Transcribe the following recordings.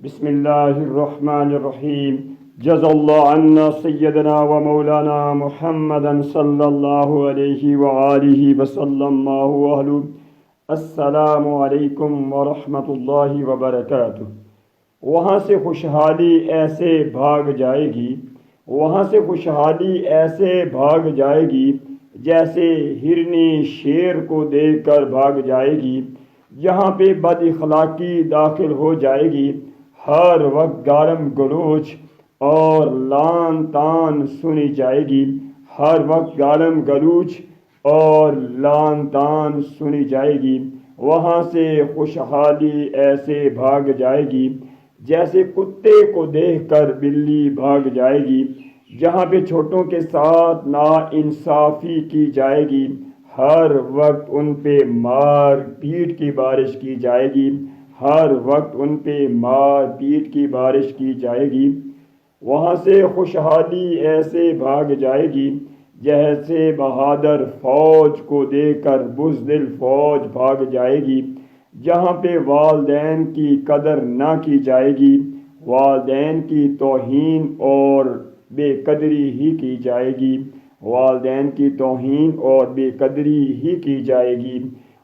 بسم الله الرحمن الرحيم. جزا الله عنا سيدنا ومولانا محمدا صلى الله عليه وآله وسلم ما هو أهله. السلام علیکم ورحمۃ اللہ وبرکاتہ۔ وہاں سے خوشحالی ایسے بھاگ جائے گی، وہاں سے خوشحالی ایسے بھاگ جائے گی جیسے ہرنی شیر کو دیکھ کر بھاگ جائے گی۔ جہاں پہ بد اخلاقی داخل ہو جائے گی، ہر وقت گالم گلوچ اور لان تان سنی جائے گی، ہر وقت گالم گلوچ اور لان تان سنی جائے گی۔ وہاں سے خوشحالی ایسے بھاگ جائے گی جیسے کتے کو دیکھ کر بلی بھاگ جائے گی۔ جہاں پہ چھوٹوں کے ساتھ نا انصافی کی جائے گی، ہر وقت ان پہ مار پیٹ کی بارش کی جائے گی، ہر وقت ان پہ مار پیٹ کی بارش کی جائے گی۔ وہاں سے خوشحالی ایسے بھاگ جائے گی جیسے بہادر فوج کو دیکھ کر بزدل فوج بھاگ جائے گی۔ جہاں پہ والدین کی قدر نہ کی جائے گی، والدین کی توہین اور بے قدری ہی کی جائے گی، والدین کی توہین اور بے قدری ہی کی جائے گی۔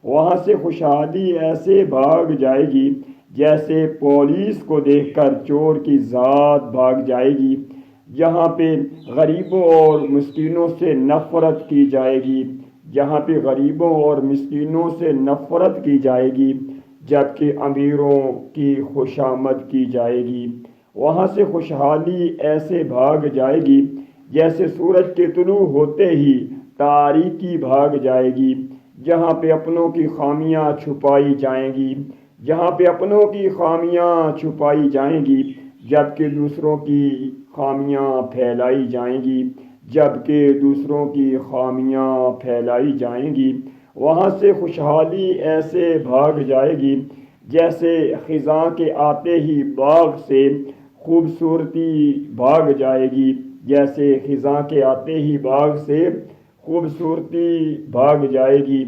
وہاں سے خوشحالی ایسے بھاگ جائے گی جیسے پولیس کو دیکھ کر چور کی ذات بھاگ جائے گی۔ جہاں پہ غریبوں اور مسکینوں سے نفرت کی جائے گی، جہاں پہ غریبوں اور مسکینوں سے نفرت کی جائے گی جبکہ امیروں کی خوشامد کی جائے گی۔ وہاں سے خوشحالی ایسے بھاگ جائے گی جیسے سورج کے طلوع ہوتے ہی تاریکی بھاگ جائے گی۔ جہاں پہ اپنوں کی خامیاں چھپائی جائیں گی، جہاں پہ اپنوں کی خامیاں چھپائی جائیں گی جبکہ دوسروں کی خامیاں پھیلائی جائیں گی، جبکہ دوسروں کی خامیاں پھیلائی جائیں گی۔ وہاں سے خوشحالی ایسے بھاگ جائے گی جیسے خزاں کے آتے ہی باغ سے خوبصورتی بھاگ جائے گی، جیسے خزاں کے آتے ہی باغ سے خوبصورتی بھاگ جائے گی۔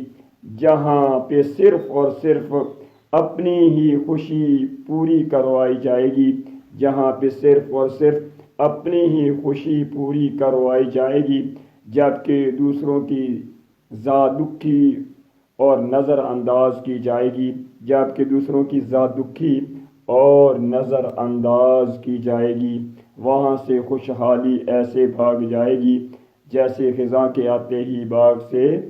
جہاں پہ صرف اور صرف اپنی ہی خوشی پوری کروائی جائے گی، جہاں پہ صرف اور صرف اپنی ہی خوشی پوری کروائی جائے گی جبکہ دوسروں کی ذات دکھی اور نظر انداز کی جائے گی، جبکہ دوسروں کی ذات دکھی اور نظر انداز کی جائے گی۔ وہاں سے خوشحالی ایسے بھاگ جائے گی جیسے خزاں کے آتے ہی باغ سے